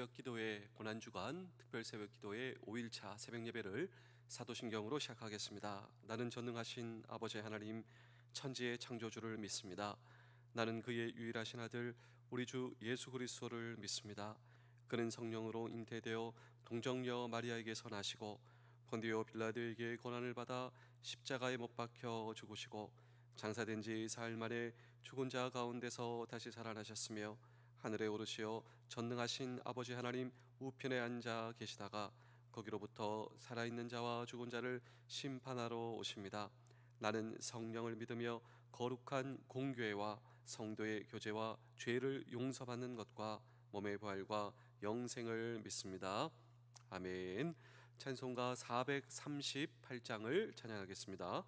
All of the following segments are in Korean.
새벽기도회 고난주간 특별 새벽기도회 5일차 새벽예배를 사도신경으로 시작하겠습니다. 나는 전능하신 아버지 하나님 천지의 창조주를 믿습니다. 나는 그의 유일하신 아들 우리 주 예수 그리스도를 믿습니다. 그는 성령으로 잉태되어 동정녀 마리아에게서 나시고 본디오 빌라도에게 고난을 받아 십자가에 못 박혀 죽으시고 장사된 지 사흘 만에 죽은 자 가운데서 다시 살아나셨으며 하늘에 오르시어 전능하신 아버지 하나님 우편에 앉아 계시다가 거기로부터 살아있는 자와 죽은 자를 심판하러 오십니다. 나는 성령을 믿으며 거룩한 공교회와 성도의 교제와 죄를 용서받는 것과 몸의 부활과 영생을 믿습니다. 아멘. 찬송가 438장을 찬양하겠습니다.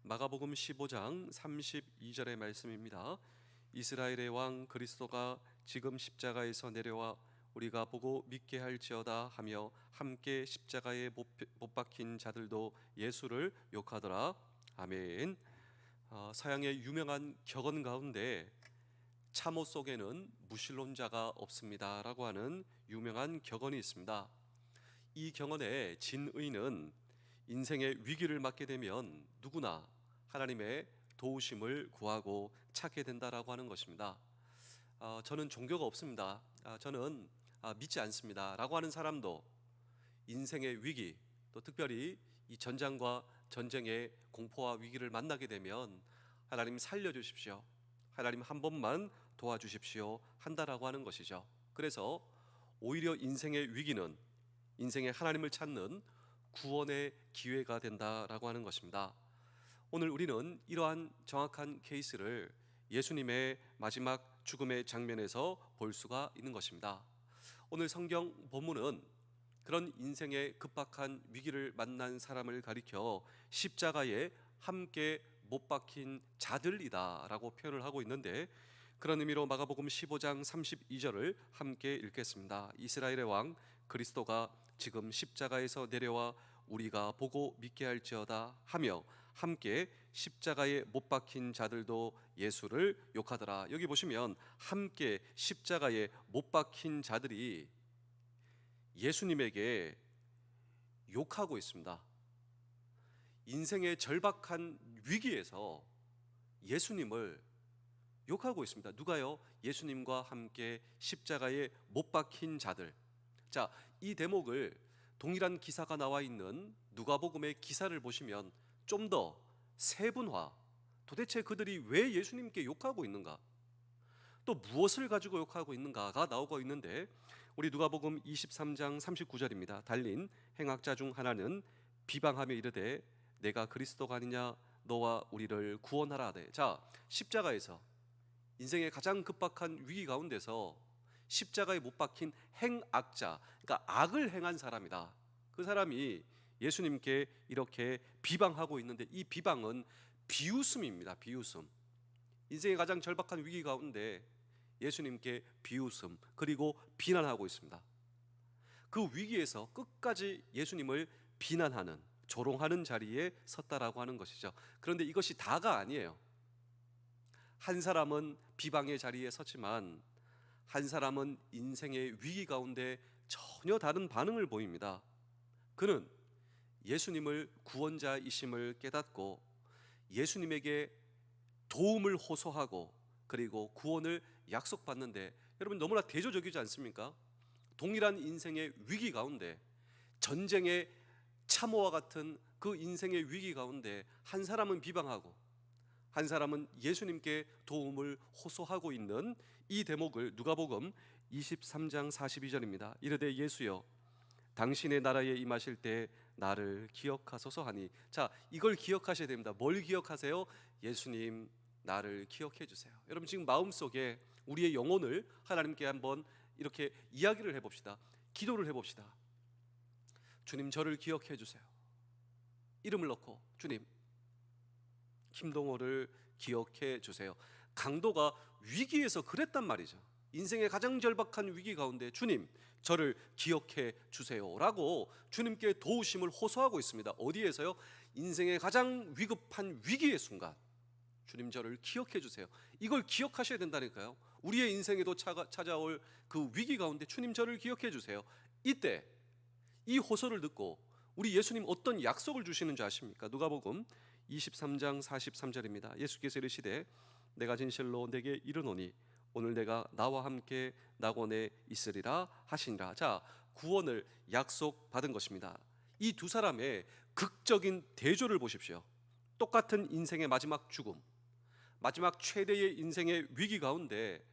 마가복음 15장 32절의 말씀입니다. 이스라엘의 왕 그리스도가 지금 십자가에서 내려와 우리가 보고 믿게 할지어다 하며 함께 십자가에 못 박힌 자들도 예수를 욕하더라. 아멘. 서양의 유명한 격언 가운데 참호 속에는 무신론자가 없습니다 라고 하는 유명한 격언이 있습니다. 이 격언의 진의는 인생의 위기를 맞게 되면 누구나 하나님의 도우심을 구하고 찾게 된다라고 하는 것입니다. 저는 종교가 없습니다. 저는 믿지 않습니다 라고 하는 사람도 인생의 위기, 또 특별히 이 전장과 전쟁의 공포와 위기를 만나게 되면 하나님 살려주십시오, 하나님 한 번만 도와주십시오 한다라고 하는 것이죠. 그래서 오히려 인생의 위기는 인생의 하나님을 찾는 구원의 기회가 된다라고 하는 것입니다. 오늘 우리는 이러한 정확한 케이스를 예수님의 마지막 죽음의 장면에서 볼 수가 있는 것입니다. 오늘 성경 본문은 그런 인생의 급박한 위기를 만난 사람을 가리켜 십자가에 함께 못 박힌 자들이다 라고 표현을 하고 있는데, 그런 의미로 마가복음 15장 32절을 함께 읽겠습니다. 이스라엘의 왕 그리스도가 지금 십자가에서 내려와 우리가 보고 믿게 할지어다 하며 함께 십자가에 못 박힌 자들도 예수를 욕하더라. 여기 보시면 함께 십자가에 못 박힌 자들이 예수님에게 욕하고 있습니다. 인생의 절박한 위기에서 예수님을 욕하고 있습니다. 누가요? 예수님과 함께 십자가에 못 박힌 자들. 자, 이 대목을 동일한 기사가 나와 있는 누가복음의 기사를 보시면 좀 더 세분화, 도대체 그들이 왜 예수님께 욕하고 있는가, 또 무엇을 가지고 욕하고 있는가가 나오고 있는데, 우리 누가복음 23장 39절입니다. 달린 행악자 중 하나는 비방하며 이르되 내가 그리스도가 아니냐 너와 우리를 구원하라 하되. 자, 십자가에서 인생의 가장 급박한 위기 가운데서 십자가에 못 박힌 행악자, 그러니까 악을 행한 사람이다. 그 사람이 예수님께 이렇게 비방하고 있는데, 이 비방은 비웃음입니다. 비웃음. 인생의 가장 절박한 위기 가운데 예수님께 비웃음 그리고 비난하고 있습니다. 그 위기에서 끝까지 예수님을 비난하는, 조롱하는 자리에 섰다라고 하는 것이죠. 그런데 이것이 다가 아니에요. 한 사람은 비방의 자리에 섰지만 한 사람은 인생의 위기 가운데 전혀 다른 반응을 보입니다. 그는 예수님을 구원자이심을 깨닫고 예수님에게 도움을 호소하고 그리고 구원을 약속받는데, 여러분 너무나 대조적이지 않습니까? 동일한 인생의 위기 가운데, 전쟁의 참호와 같은 그 인생의 위기 가운데 한 사람은 비방하고 한 사람은 예수님께 도움을 호소하고 있는 이 대목을 누가복음 23장 42절입니다. 이르되 예수여 당신의 나라에 임하실 때 나를 기억하소서 하니. 자, 이걸 기억하셔야 됩니다. 뭘 기억하세요? 예수님 나를 기억해 주세요. 여러분 지금 마음속에 우리의 영혼을 하나님께 한번 이렇게 이야기를 해봅시다. 기도를 해봅시다. 주님 저를 기억해 주세요. 이름을 넣고 주님 김동호를 기억해 주세요. 강도가 위기에서 그랬단 말이죠. 인생의 가장 절박한 위기 가운데 주님 저를 기억해 주세요라고 주님께 도우심을 호소하고 있습니다. 어디에서요? 인생의 가장 위급한 위기의 순간 주님 저를 기억해 주세요. 이걸 기억하셔야 된다니까요. 우리의 인생에도 찾아올 그 위기 가운데 주님 저를 기억해 주세요. 이때 이 호소를 듣고 우리 예수님 어떤 약속을 주시는 줄 아십니까? 누가복음 23장 43절입니다. 예수께서 이르시되 내가 진실로 내게 이르노니 오늘 내가 나와 함께 낙원에 있으리라 하시니라. 자, 구원을 약속받은 것입니다. 이 두 사람의 극적인 대조를 보십시오. 똑같은 인생의 마지막 죽음, 마지막 최대의 인생의 위기 가운데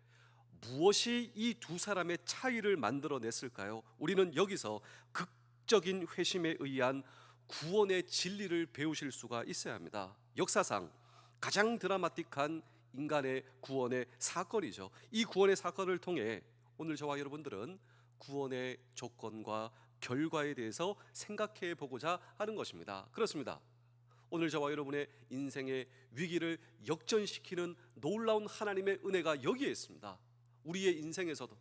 무엇이 이 두 사람의 차이를 만들어냈을까요? 우리는 여기서 극적인 회심에 의한 구원의 진리를 배우실 수가 있어야 합니다. 역사상 가장 드라마틱한 인간의 구원의 사건이죠. 이 구원의 사건을 통해 오늘 저와 여러분들은 구원의 조건과 결과에 대해서 생각해 보고자 하는 것입니다. 그렇습니다. 오늘 저와 여러분의 인생의 위기를 역전시키는 놀라운 하나님의 은혜가 여기에 있습니다. 우리의 인생에서도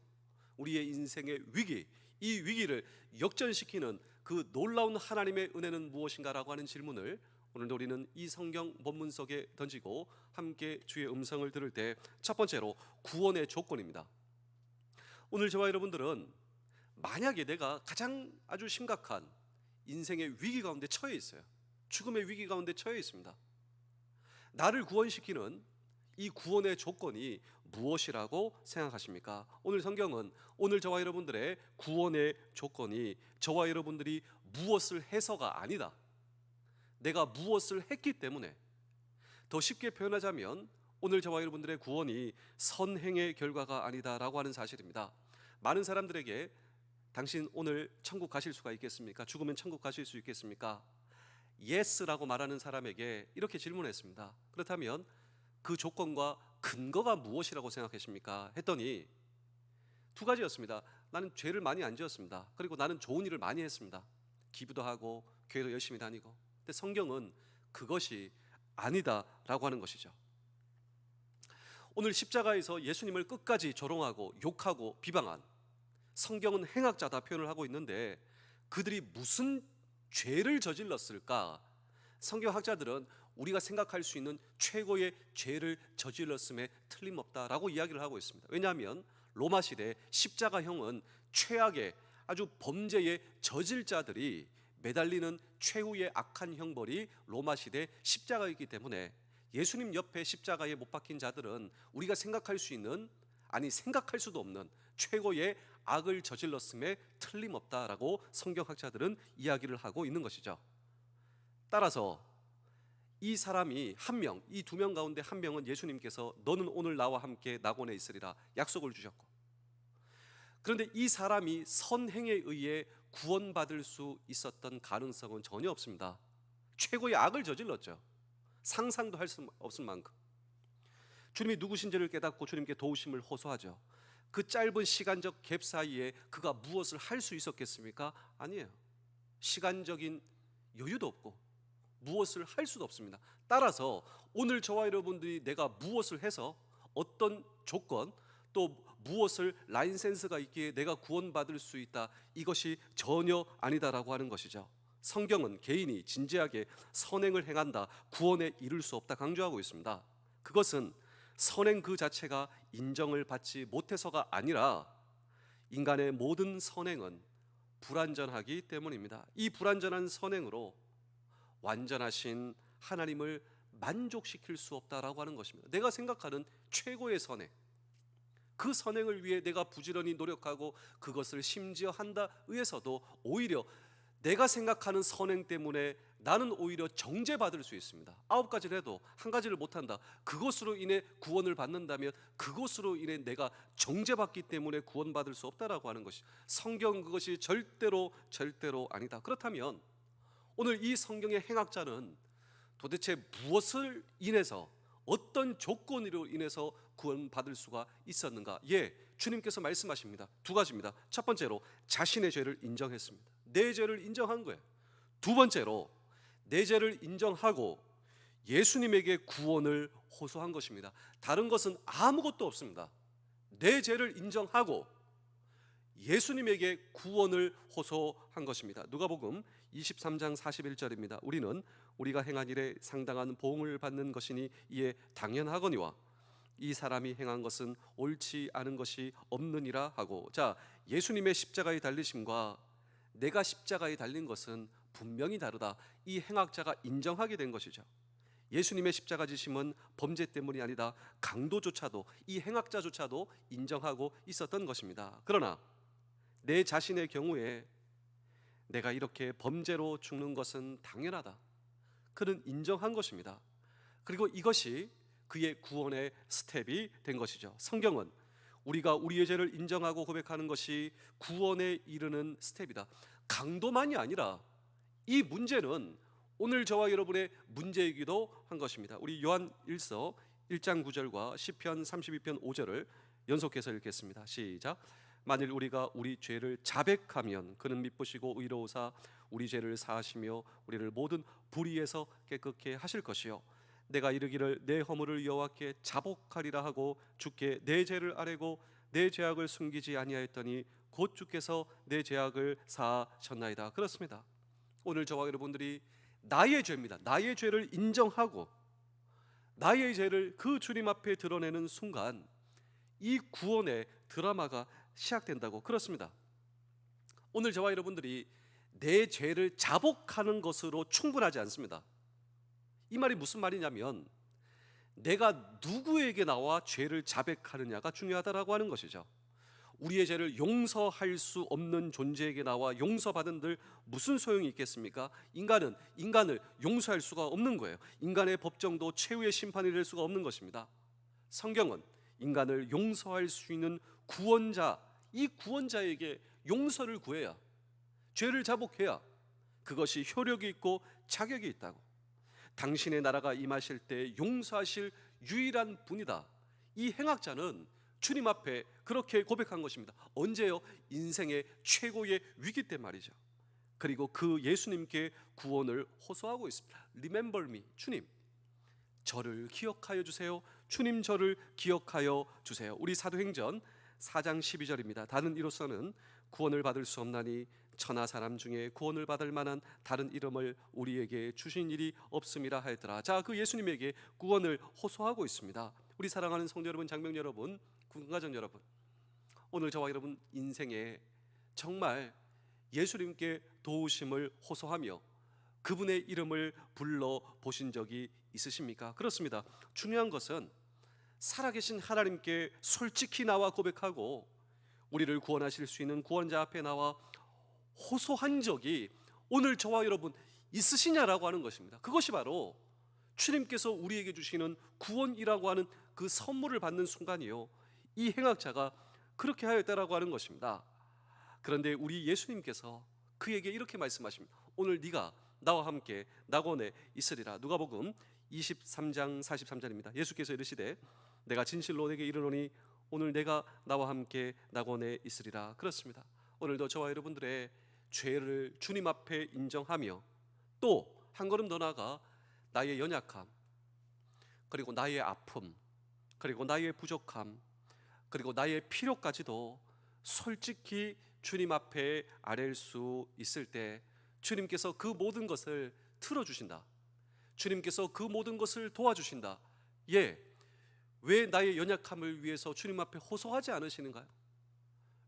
우리의 인생의 위기, 이 위기를 역전시키는 그 놀라운 하나님의 은혜는 무엇인가라고 하는 질문을 오늘도 우리는 이 성경 본문 속에 던지고 함께 주의 음성을 들을 때, 첫 번째로 구원의 조건입니다. 오늘 저와 여러분들은 만약에 내가 가장 아주 심각한 인생의 위기 가운데 처해 있어요. 죽음의 위기 가운데 처해 있습니다. 나를 구원시키는 이 구원의 조건이 무엇이라고 생각하십니까? 오늘 성경은 오늘 저와 여러분들의 구원의 조건이 저와 여러분들이 무엇을 해서가 아니다, 내가 무엇을 했기 때문에, 더 쉽게 표현하자면 오늘 저와 여러분들의 구원이 선행의 결과가 아니다라고 하는 사실입니다. 많은 사람들에게 당신 오늘 천국 가실 수가 있겠습니까? 죽으면 천국 가실 수 있겠습니까? 예스라고 말하는 사람에게 이렇게 질문했습니다. 그렇다면 그 조건과 근거가 무엇이라고 생각하십니까? 했더니 두 가지였습니다. 나는 죄를 많이 안 지었습니다. 그리고 나는 좋은 일을 많이 했습니다. 기부도 하고 교회도 열심히 다니고. 근데 성경은 그것이 아니다라고 하는 것이죠. 오늘 십자가에서 예수님을 끝까지 조롱하고 욕하고 비방한 성경은 행악자다 표현을 하고 있는데 그들이 무슨 죄를 저질렀을까? 성경학자들은 우리가 생각할 수 있는 최고의 죄를 저질렀음에 틀림없다라고 이야기를 하고 있습니다. 왜냐하면 로마 시대 십자가형은 최악의 아주 범죄의 저질자들이 매달리는 최후의 악한 형벌이 로마 시대 십자가이기 때문에 예수님 옆에 십자가에 못 박힌 자들은 우리가 생각할 수 있는, 아니 생각할 수도 없는 최고의 악을 저질렀음에 틀림없다라고 성경학자들은 이야기를 하고 있는 것이죠. 따라서 이 사람이 한 명, 이 두 명 가운데 한 명은 예수님께서 너는 오늘 나와 함께 낙원에 있으리라 약속을 주셨고, 그런데 이 사람이 선행에 의해 구원받을 수 있었던 가능성은 전혀 없습니다. 최고의 악을 저질렀죠. 상상도 할 수 없을 만큼. 주님이 누구신지를 깨닫고 주님께 도우심을 호소하죠. 그 짧은 시간적 갭 사이에 그가 무엇을 할 수 있었겠습니까? 아니에요. 시간적인 여유도 없고 무엇을 할 수도 없습니다. 따라서 오늘 저와 여러분들이 내가 무엇을 해서 어떤 조건 또 무엇을 라이센스가 있기에 내가 구원받을 수 있다, 이것이 전혀 아니다라고 하는 것이죠. 성경은 개인이 진지하게 선행을 행한다 구원에 이를 수 없다 강조하고 있습니다. 그것은 선행 그 자체가 인정을 받지 못해서가 아니라 인간의 모든 선행은 불완전하기 때문입니다. 이 불완전한 선행으로 완전하신 하나님을 만족시킬 수 없다라고 하는 것입니다. 내가 생각하는 최고의 선행, 그 선행을 위해 내가 부지런히 노력하고 그것을 심지어 한다 의해서도 오히려 내가 생각하는 선행 때문에 나는 오히려 정죄받을 수 있습니다. 9가지를 해도 한 가지를 못한다, 그것으로 인해 구원을 받는다면 그것으로 인해 내가 정죄받기 때문에 구원받을 수 없다라고 하는 것이, 성경 그것이 절대로 아니다. 그렇다면 오늘 이 성경의 행악자는 도대체 무엇을 인해서, 어떤 조건으로 인해서 구원받을 수가 있었는가? 주님께서 말씀하십니다. 두 가지입니다. 첫 번째로 자신의 죄를 인정했습니다. 내 죄를 인정한 거예요. 두 번째로 내 죄를 인정하고 예수님에게 구원을 호소한 것입니다. 다른 것은 아무것도 없습니다. 내 죄를 인정하고 예수님에게 구원을 호소한 것입니다. 누가복음 23장 41절입니다. 우리는 우리가 행한 일에 상당한 보응을 받는 것이니 이에 당연하거니와 이 사람이 행한 것은 옳지 않은 것이 없느니라 하고. 자, 예수님의 십자가에 달리심과 내가 십자가에 달린 것은 분명히 다르다. 이 행악자가 인정하게 된 것이죠. 예수님의 십자가 지심은 범죄 때문이 아니다, 강도조차도, 이 행악자조차도 인정하고 있었던 것입니다. 그러나 내 자신의 경우에 내가 이렇게 범죄로 죽는 것은 당연하다, 그는 인정한 것입니다. 그리고 이것이 그의 구원의 스텝이 된 것이죠. 성경은 우리가 우리의 죄를 인정하고 고백하는 것이 구원에 이르는 스텝이다. 강도만이 아니라 이 문제는 오늘 저와 여러분의 문제이기도 한 것입니다. 우리 요한 1서 1장 9절과 시편 32편 5절을 연속해서 읽겠습니다. 시작. 만일 우리가 우리 죄를 자백하면 그는 미쁘시고 의로우사 우리 죄를 사하시며 우리를 모든 불의에서 깨끗게 하실 것이요 내가 이르기를 내 허물을 여호와께 자복하리라 하고 주께 내 죄를 아뢰고 내 죄악을 숨기지 아니하였더니 곧 주께서 내 죄악을 사하셨나이다. 그렇습니다. 오늘 저와 여러분들이 나의 죄입니다. 나의 죄를 인정하고 나의 죄를 그 주님 앞에 드러내는 순간 이 구원의 드라마가 시작된다고. 그렇습니다. 오늘 저와 여러분들이 내 죄를 자복하는 것으로 충분하지 않습니다. 이 말이 무슨 말이냐면 내가 누구에게 나와 죄를 자백하느냐가 중요하다라고 하는 것이죠. 우리의 죄를 용서할 수 없는 존재에게 나와 용서받은들 무슨 소용이 있겠습니까? 인간은 인간을 용서할 수가 없는 거예요. 인간의 법정도 최후의 심판이 될 수가 없는 것입니다. 성경은 인간을 용서할 수 있는 구원자, 이 구원자에게 용서를 구해야, 죄를 자복해야 그것이 효력이 있고 자격이 있다고. 당신의 나라가 임하실 때 용서하실 유일한 분이다. 이 행악자는 주님 앞에 그렇게 고백한 것입니다. 언제요? 인생의 최고의 위기 때 말이죠. 그리고 그 예수님께 구원을 호소하고 있습니다. Remember me, 주님 저를 기억하여 주세요. 주님 저를 기억하여 주세요. 우리 사도행전 4장 12절입니다. 다른 이로서는 구원을 받을 수 없나니 천하 사람 중에 구원을 받을 만한 다른 이름을 우리에게 주신 일이 없음이라 하였더라. 자, 그 예수님에게 구원을 호소하고 있습니다. 우리 사랑하는 성도 여러분, 장명 여러분, 군가정 여러분, 오늘 저와 여러분 인생에 정말 예수님께 도우심을 호소하며 그분의 이름을 불러 보신 적이 있으십니까? 그렇습니다. 중요한 것은 살아계신 하나님께 솔직히 나와 고백하고 우리를 구원하실 수 있는 구원자 앞에 나와 호소한 적이 오늘 저와 여러분 있으시냐라고 하는 것입니다. 그것이 바로 주님께서 우리에게 주시는 구원이라고 하는 그 선물을 받는 순간이요, 이 행악자가 그렇게 하였다라고 하는 것입니다. 그런데 우리 예수님께서 그에게 이렇게 말씀하십니다. 오늘 네가 나와 함께 낙원에 있으리라. 누가복음 23장 43절입니다. 예수께서 이르시되 내가 진실로 내게 이르노니 오늘 내가 나와 함께 낙원에 있으리라. 그렇습니다. 오늘도 저와 여러분들의 죄를 주님 앞에 인정하며 또 한 걸음 더 나아가 나의 연약함, 그리고 나의 아픔, 그리고 나의 부족함, 그리고 나의 필요까지도 솔직히 주님 앞에 아뢰일 수 있을 때 주님께서 그 모든 것을 틀어주신다. 주님께서 그 모든 것을 도와주신다. 예, 왜 나의 연약함을 위해서 주님 앞에 호소하지 않으시는가요?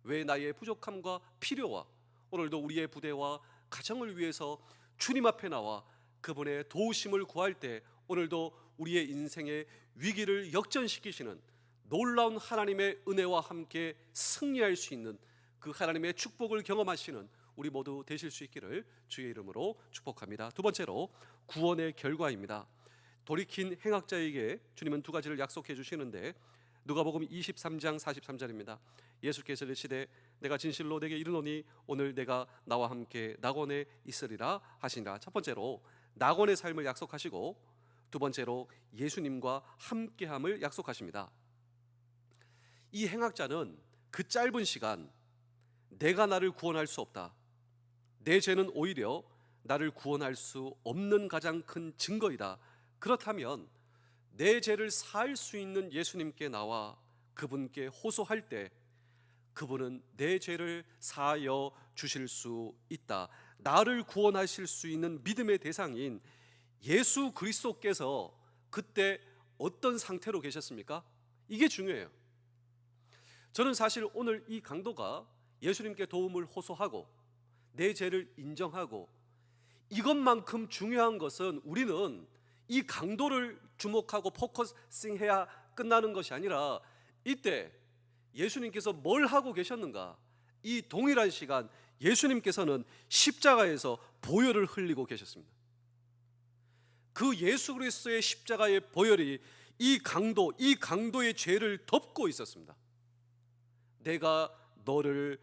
왜 나의 부족함과 필요와 오늘도 우리의 부대와 가정을 위해서 주님 앞에 나와 그분의 도우심을 구할 때 오늘도 우리의 인생의 위기를 역전시키시는 놀라운 하나님의 은혜와 함께 승리할 수 있는 그 하나님의 축복을 경험하시는 우리 모두 되실 수 있기를 주의 이름으로 축복합니다. 두 번째로 구원의 결과입니다. 돌이킨 행악자에게 주님은 두 가지를 약속해 주시는데 누가복음 23장 43절입니다. 예수께서 이르시되 내가 진실로 내게 이르노니 오늘 내가 나와 함께 낙원에 있으리라 하시니라. 첫 번째로 낙원의 삶을 약속하시고 두 번째로 예수님과 함께함을 약속하십니다. 이 행악자는 그 짧은 시간 내가 나를 구원할 수 없다, 내 죄는 오히려 나를 구원할 수 없는 가장 큰 증거이다, 그렇다면 내 죄를 사할 수 있는 예수님께 나와 그분께 호소할 때 그분은 내 죄를 사하여 주실 수 있다. 나를 구원하실 수 있는 믿음의 대상인 예수 그리스도께서 그때 어떤 상태로 계셨습니까? 이게 중요해요. 저는 사실 오늘 이 강도가 예수님께 도움을 호소하고 내 죄를 인정하고 이것만큼 중요한 것은 우리는 이 강도를 주목하고 포커싱해야 끝나는 것이 아니라 이때 예수님께서 뭘 하고 계셨는가? 이 동일한 시간 예수님께서는 십자가에서 보혈을 흘리고 계셨습니다. 그 예수 그리스도의 십자가의 보혈이 이 강도의 죄를 덮고 있었습니다. 내가 너를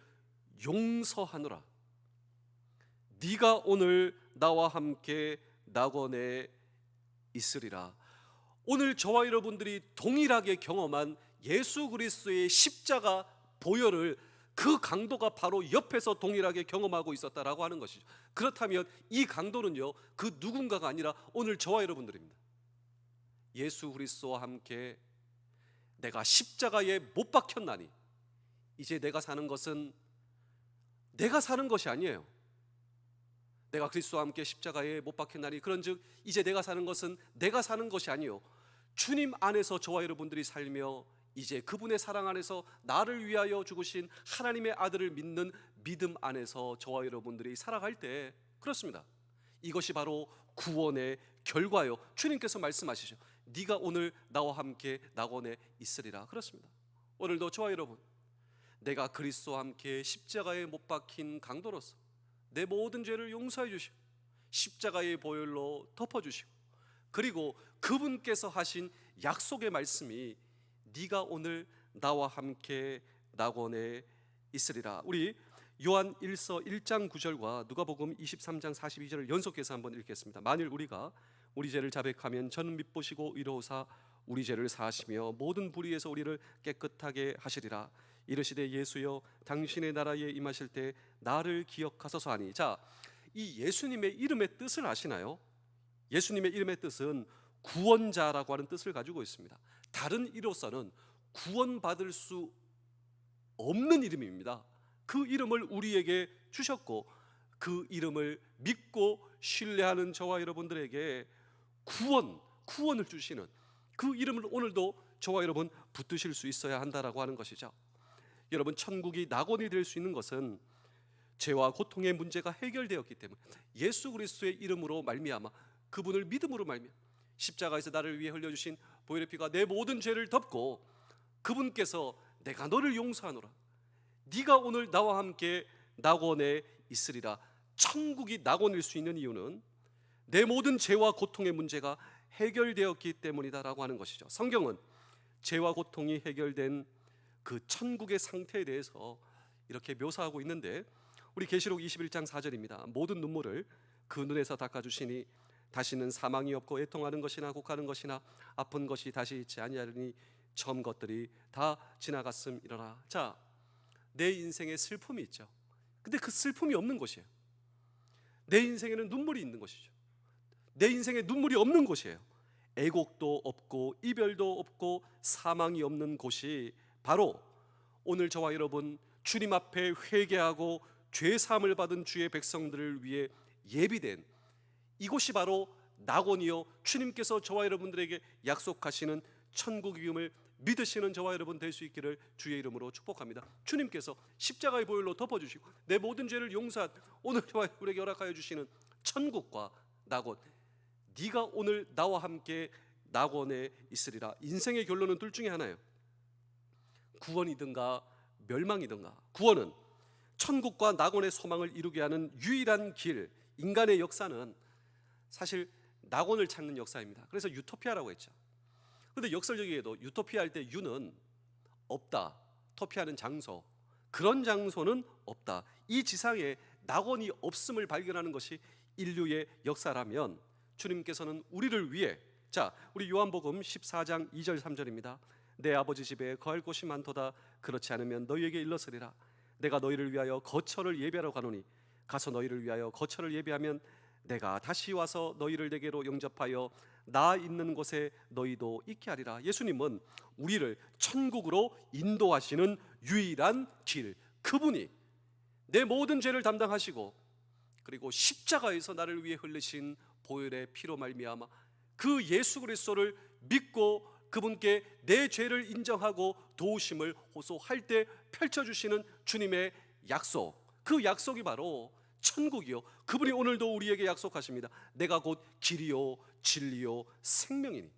용서하노라. 네가 오늘 나와 함께 낙원에 있으리라. 오늘 저와 여러분들이 동일하게 경험한 예수 그리스도의 십자가 보혈을 그 강도가 바로 옆에서 동일하게 경험하고 있었다라고 하는 것이죠. 그렇다면 이 강도는요, 그 누군가가 아니라 오늘 저와 여러분들입니다. 예수 그리스도와 함께 내가 십자가에 못 박혔나니 이제 내가 사는 것은 내가 사는 것이 아니에요. 내가 그리스도와 함께 십자가에 못 박혔나니 그런즉 이제 내가 사는 것은 내가 사는 것이 아니요, 주님 안에서 저와 여러분들이 살며 이제 그분의 사랑 안에서 나를 위하여 죽으신 하나님의 아들을 믿는 믿음 안에서 저와 여러분들이 살아갈 때, 그렇습니다, 이것이 바로 구원의 결과요. 주님께서 말씀하시죠. 네가 오늘 나와 함께 낙원에 있으리라. 그렇습니다. 오늘도 저와 여러분, 내가 그리스도와 함께 십자가에 못 박힌 강도로서 내 모든 죄를 용서해 주시고 십자가의 보혈로 덮어주시고 그리고 그분께서 하신 약속의 말씀이 네가 오늘 나와 함께 낙원에 있으리라. 우리 요한 1서 1장 9절과 누가복음 23장 42절을 연속해서 한번 읽겠습니다. 만일 우리가 우리 죄를 자백하면 저는 밉보시고 의로우사 우리 죄를 사하시며 모든 불의에서 우리를 깨끗하게 하시리라. 이르시되 예수여 당신의 나라에 임하실 때 나를 기억하소서 하니. 자, 이 예수님의 이름의 뜻을 아시나요? 예수님의 이름의 뜻은 구원자라고 하는 뜻을 가지고 있습니다. 다른 이로서는 구원받을 수 없는 이름입니다. 그 이름을 우리에게 주셨고 그 이름을 믿고 신뢰하는 저와 여러분들에게 구원을 주시는 그 이름을 오늘도 저와 여러분 붙드실 수 있어야 한다라고 하는 것이죠. 여러분, 천국이 낙원이 될 수 있는 것은 죄와 고통의 문제가 해결되었기 때문에 예수 그리스도의 이름으로 말미암아 그분을 믿음으로 말미암아 십자가에서 나를 위해 흘려주신 보혈의 피가 내 모든 죄를 덮고 그분께서 내가 너를 용서하노라, 네가 오늘 나와 함께 낙원에 있으리라. 천국이 낙원일 수 있는 이유는 내 모든 죄와 고통의 문제가 해결되었기 때문이다라고 하는 것이죠. 성경은 죄와 고통이 해결된 그 천국의 상태에 대해서 이렇게 묘사하고 있는데, 우리 계시록 21장 4절입니다. 모든 눈물을 그 눈에서 닦아주시니 다시는 사망이 없고 애통하는 것이나 곡하는 것이나 아픈 것이 다시 있지 아니하리니 처음 것들이 다 지나갔음이러라. 자, 내 인생에 슬픔이 있죠. 근데 그 슬픔이 없는 곳이에요. 내 인생에는 눈물이 있는 것이죠. 내 인생에 눈물이 없는 곳이에요. 애곡도 없고 이별도 없고 사망이 없는 곳이 바로 오늘 저와 여러분 주님 앞에 회개하고 죄 사함을 받은 주의 백성들을 위해 예비된 이곳이 바로 낙원이요, 주님께서 저와 여러분들에게 약속하시는 천국임을 믿으시는 저와 여러분 될 수 있기를 주의 이름으로 축복합니다. 주님께서 십자가의 보혈로 덮어주시고 내 모든 죄를 용서한 오늘 저와 여러분에게 허락하여 주시는 천국과 낙원, 네가 오늘 나와 함께 낙원에 있으리라. 인생의 결론은 둘 중에 하나예요. 구원이든가 멸망이든가. 구원은 천국과 낙원의 소망을 이루게 하는 유일한 길. 인간의 역사는 사실 낙원을 찾는 역사입니다. 그래서 유토피아라고 했죠. 그런데 역설적이게도 유토피아 할 때 유는 없다, 토피하는 장소, 그런 장소는 없다. 이 지상에 낙원이 없음을 발견하는 것이 인류의 역사라면 주님께서는 우리를 위해, 자, 우리 요한복음 14장 2절 3절입니다. 내 아버지 집에 거할 곳이 많도다. 그렇지 않으면 너희에게 일러서리라. 내가 너희를 위하여 거처를 예비하러 가노니 가서 너희를 위하여 거처를 예비하면 내가 다시 와서 너희를 내게로 영접하여 나 있는 곳에 너희도 있게 하리라. 예수님은 우리를 천국으로 인도하시는 유일한 길, 그분이 내 모든 죄를 담당하시고 그리고 십자가에서 나를 위해 흘리신 보혈의 피로 말미암아 그 예수 그리스도를 믿고 그분께 내 죄를 인정하고 도우심을 호소할 때 펼쳐주시는 주님의 약속, 그 약속이 바로 천국이요, 그분이 오늘도 우리에게 약속하십니다. 내가 곧 길이요 진리요 생명이니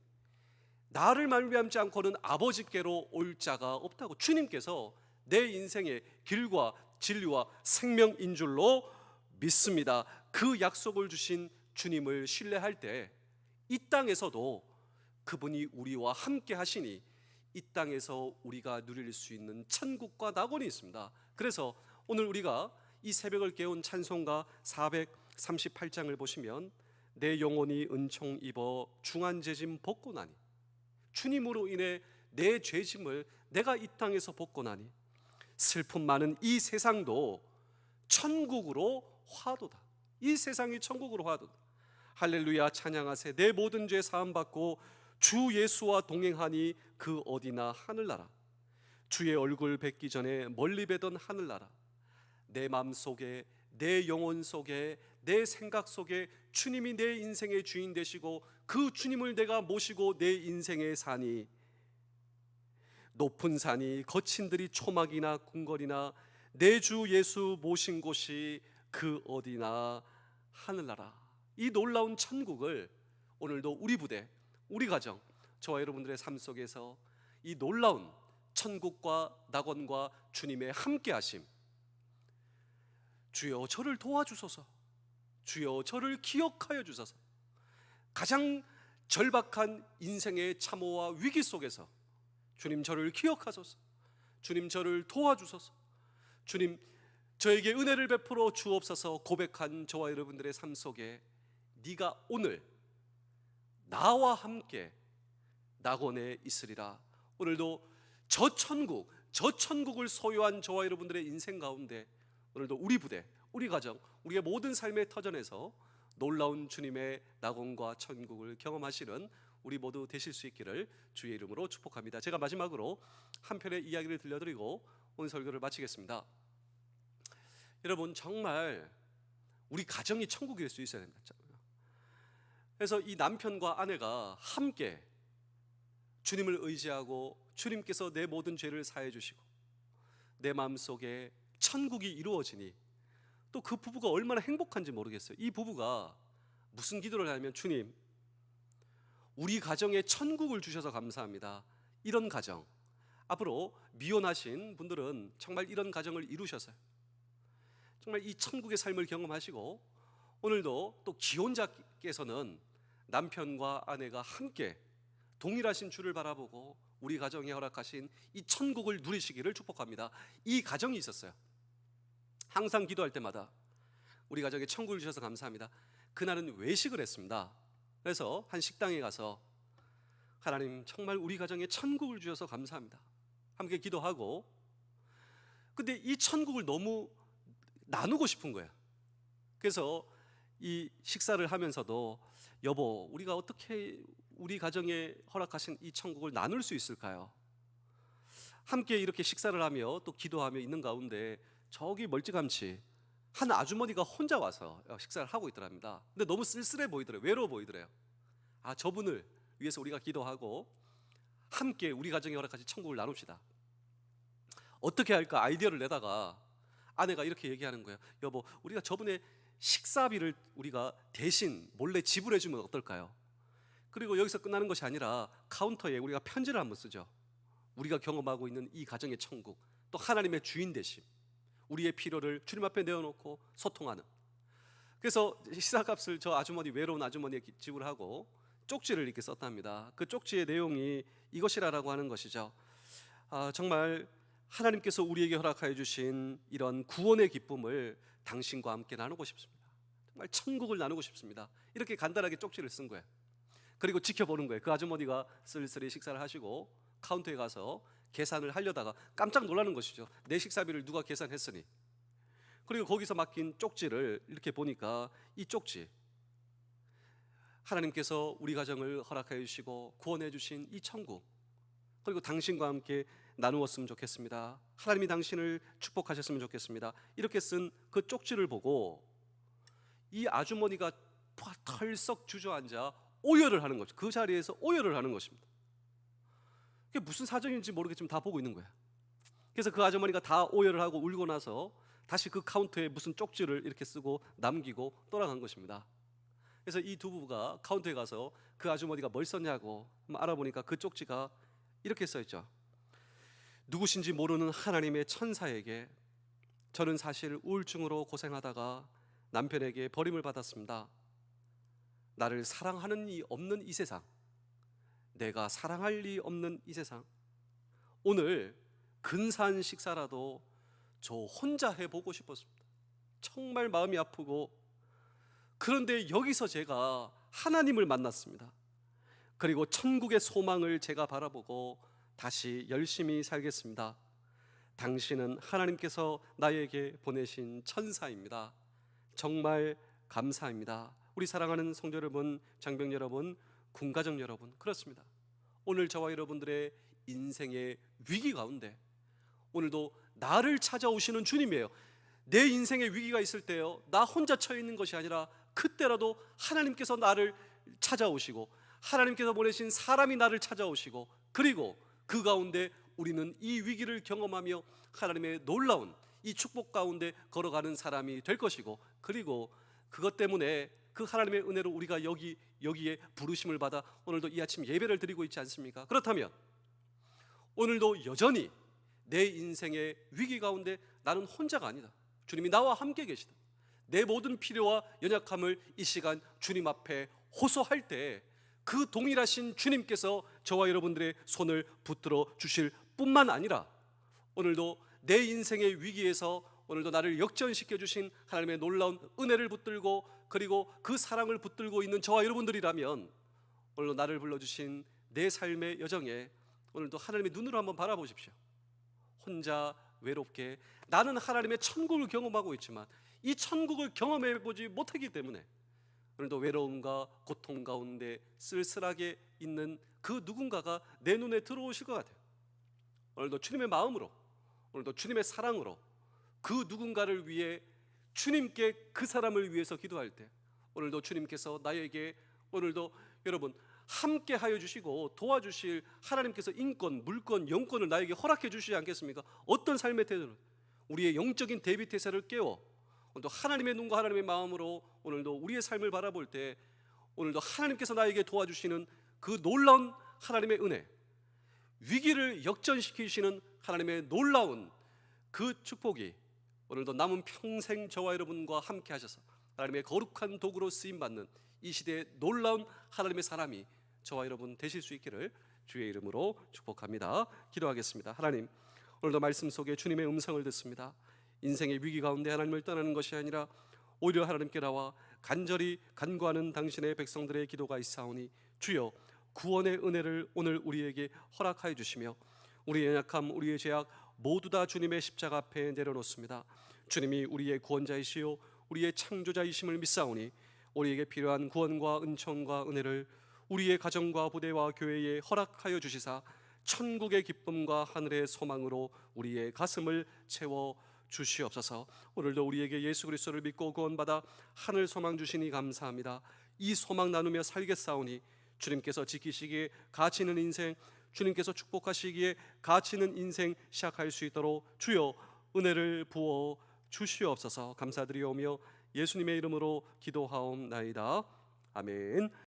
나를 말미암지 않고는 아버지께로 올 자가 없다고. 주님께서 내 인생의 길과 진리와 생명인 줄로 믿습니다. 그 약속을 주신 주님을 신뢰할 때 이 땅에서도 그분이 우리와 함께 하시니 이 땅에서 우리가 누릴 수 있는 천국과 낙원이 있습니다. 그래서 오늘 우리가 이 새벽을 깨운 찬송가 438장을 보시면 내 영혼이 은총 입어 중한 죄짐 벗고 나니, 주님으로 인해 내 죄짐을 내가 이 땅에서 벗고 나니 슬픔 많은 이 세상도 천국으로 화도다. 이 세상이 천국으로 화도다. 할렐루야 찬양하세. 내 모든 죄 사함 받고 주 예수와 동행하니 그 어디나 하늘나라. 주의 얼굴 뵙기 전에 멀리 뵈던 하늘나라. 내 마음 속에, 내 영혼 속에, 내 생각 속에 주님이 내 인생의 주인 되시고 그 주님을 내가 모시고 내 인생에 사니 높은 산이 거친 들이 초막이나 궁궐이나 내 주 예수 모신 곳이 그 어디나 하늘나라. 이 놀라운 천국을 오늘도 우리 부대, 우리 가정, 저와 여러분들의 삶 속에서 이 놀라운 천국과 낙원과 주님의 함께하심, 주여 저를 도와주소서, 주여 저를 기억하여 주소서. 가장 절박한 인생의 참호와 위기 속에서 주님 저를 기억하소서, 주님 저를 도와주소서, 주님 저에게 은혜를 베풀어 주옵소서 고백한 저와 여러분들의 삶 속에 네가 오늘 나와 함께 낙원에 있으리라. 오늘도 저 천국을 소유한 저와 여러분들의 인생 가운데 오늘도 우리 부대, 우리 가정, 우리의 모든 삶의 터전에서 놀라운 주님의 낙원과 천국을 경험하시는 우리 모두 되실 수 있기를 주의 이름으로 축복합니다. 제가 마지막으로 한 편의 이야기를 들려드리고 오늘 설교를 마치겠습니다. 여러분, 정말 우리 가정이 천국이 될 수 있어야 됩니다. 그래서 이 남편과 아내가 함께 주님을 의지하고 주님께서 내 모든 죄를 사해 주시고 내 마음속에 천국이 이루어지니 또 그 부부가 얼마나 행복한지 모르겠어요. 이 부부가 무슨 기도를 하냐면, 주님, 우리 가정에 천국을 주셔서 감사합니다. 이런 가정, 앞으로 미혼하신 분들은 정말 이런 가정을 이루셔서요, 정말 이 천국의 삶을 경험하시고, 오늘도 또 기혼자께서는 남편과 아내가 함께 동일하신 주를 바라보고 우리 가정에 허락하신 이 천국을 누리시기를 축복합니다. 이 가정이 있었어요. 항상 기도할 때마다 우리 가정에 천국을 주셔서 감사합니다. 그날은 외식을 했습니다. 그래서 한 식당에 가서 하나님, 정말 우리 가정에 천국을 주셔서 감사합니다, 함께 기도하고, 근데 이 천국을 너무 나누고 싶은 거예요. 그래서 이 식사를 하면서도, 여보, 우리가 어떻게 우리 가정에 허락하신 이 천국을 나눌 수 있을까요? 함께 이렇게 식사를 하며 또 기도하며 있는 가운데 저기 멀찌감치 한 아주머니가 혼자 와서 식사를 하고 있더랍니다. 근데 너무 쓸쓸해 보이더래요. 외로워 보이더래요. 아, 저분을 위해서 우리가 기도하고 함께 우리 가정에 허락하신 천국을 나눕시다. 어떻게 할까 아이디어를 내다가 아내가 이렇게 얘기하는 거예요. 여보, 우리가 저분의 식사비를 우리가 대신 몰래 지불해 주면 어떨까요? 그리고 여기서 끝나는 것이 아니라 카운터에 우리가 편지를 한번 쓰죠. 우리가 경험하고 있는 이 가정의 천국, 또 하나님의 주인 되심, 우리의 필요를 주님 앞에 내어놓고 소통하는. 그래서 식사값을 저 아주머니, 외로운 아주머니에게 지불하고 쪽지를 이렇게 썼답니다. 그 쪽지의 내용이 이것이라고 하는 것이죠. 정말 하나님께서 우리에게 허락하여 주신 이런 구원의 기쁨을 당신과 함께 나누고 싶습니다. 정말 천국을 나누고 싶습니다. 이렇게 간단하게 쪽지를 쓴 거예요. 그리고 지켜보는 거예요. 그 아주머니가 쓸쓸히 식사를 하시고 카운터에 가서 계산을 하려다가 깜짝 놀라는 것이죠. 내 식사비를 누가 계산했으니. 그리고 거기서 맡긴 쪽지를 이렇게 보니까, 이 쪽지, 하나님께서 우리 가정을 허락하여 주시고 구원해 주신 이 천국, 그리고 당신과 함께 나누었으면 좋겠습니다. 하나님이 당신을 축복하셨으면 좋겠습니다. 이렇게 쓴 그 쪽지를 보고 이 아주머니가 털썩 주저앉아 오열을 하는 거죠. 그 자리에서 오열을 하는 것입니다. 그게 무슨 사정인지 모르겠지만 다 보고 있는 거야. 그래서 그 아주머니가 다 오열을 하고 울고 나서 다시 그 카운터에 무슨 쪽지를 이렇게 쓰고 남기고 떠나간 것입니다. 그래서 이 두 부부가 카운터에 가서 그 아주머니가 뭘 썼냐고 알아보니까 그 쪽지가 이렇게 써있죠. 누구신지 모르는 하나님의 천사에게 저는 사실 우울증으로 고생하다가 남편에게 버림을 받았습니다. 나를 사랑하는 이 없는 이 세상, 내가 사랑할 리 없는 이 세상, 오늘 근사한 식사라도 저 혼자 해보고 싶었습니다. 정말 마음이 아프고, 그런데 여기서 제가 하나님을 만났습니다. 그리고 천국의 소망을 제가 바라보고 다시 열심히 살겠습니다. 당신은 하나님께서 나에게 보내신 천사입니다. 정말 감사합니다. 우리 사랑하는 성도 여러분, 장병 여러분, 군가정 여러분, 그렇습니다. 오늘 저와 여러분들의 인생의 위기 가운데 오늘도 나를 찾아오시는 주님이에요. 내 인생의 위기가 있을 때요, 나 혼자 처해 있는 것이 아니라 그때라도 하나님께서 나를 찾아오시고 하나님께서 보내신 사람이 나를 찾아오시고, 그리고 그 가운데 우리는 이 위기를 경험하며 하나님의 놀라운 이 축복 가운데 걸어가는 사람이 될 것이고, 그리고 그것 때문에 그 하나님의 은혜로 우리가 여기에 부르심을 받아 오늘도 이 아침 예배를 드리고 있지 않습니까? 그렇다면 오늘도 여전히 내 인생의 위기 가운데 나는 혼자가 아니다, 주님이 나와 함께 계시다, 내 모든 필요와 연약함을 이 시간 주님 앞에 호소할 때 그 동일하신 주님께서 저와 여러분들의 손을 붙들어 주실 뿐만 아니라, 오늘도 내 인생의 위기에서 오늘도 나를 역전시켜 주신 하나님의 놀라운 은혜를 붙들고, 그리고 그 사랑을 붙들고 있는 저와 여러분들이라면, 오늘도 나를 불러주신 내 삶의 여정에 오늘도 하나님의 눈으로 한번 바라보십시오. 혼자 외롭게 나는 하나님의 천국을 경험하고 있지만 이 천국을 경험해 보지 못하기 때문에 오늘도 외로움과 고통 가운데 쓸쓸하게 있는 그 누군가가 내 눈에 들어오실 것 같아요. 오늘도 주님의 마음으로 오늘도 주님의 사랑으로 그 누군가를 위해 주님께 그 사람을 위해서 기도할 때 오늘도 주님께서 나에게 오늘도 여러분 함께 하여 주시고 도와주실 하나님께서 인권, 물권, 영권을 나에게 허락해 주시지 않겠습니까? 어떤 삶의 태도는 우리의 영적인 대비 태세를 깨워 오늘도 하나님의 눈과 하나님의 마음으로 오늘도 우리의 삶을 바라볼 때 오늘도 하나님께서 나에게 도와주시는 그 놀라운 하나님의 은혜, 위기를 역전시키시는 하나님의 놀라운 그 축복이 오늘도 남은 평생 저와 여러분과 함께 하셔서 하나님의 거룩한 도구로 쓰임받는 이 시대의 놀라운 하나님의 사람이 저와 여러분 되실 수 있기를 주의 이름으로 축복합니다. 기도하겠습니다. 하나님, 오늘도 말씀 속에 주님의 음성을 듣습니다. 인생의 위기 가운데 하나님을 떠나는 것이 아니라 오히려 하나님께 나와 간절히 간구하는 당신의 백성들의 기도가 있사오니 주여 구원의 은혜를 오늘 우리에게 허락하여 주시며 우리의 연약함, 우리의 죄악 모두 다 주님의 십자가 앞에 내려놓습니다. 주님이 우리의 구원자이시요 우리의 창조자이심을 믿사오니 우리에게 필요한 구원과 은총과 은혜를 우리의 가정과 부대와 교회에 허락하여 주시사 천국의 기쁨과 하늘의 소망으로 우리의 가슴을 채워 주시옵소서. 오늘도 우리에게 예수 그리스도를 믿고 구원받아 하늘 소망 주시니 감사합니다. 이 소망 나누며 살겠사오니 주님께서 지키시기에 가치 있는 인생, 주님께서 축복하시기에 가치 있는 인생 시작할 수 있도록 주여 은혜를 부어 주시옵소서. 감사드리오며 예수님의 이름으로 기도하옵나이다. 아멘.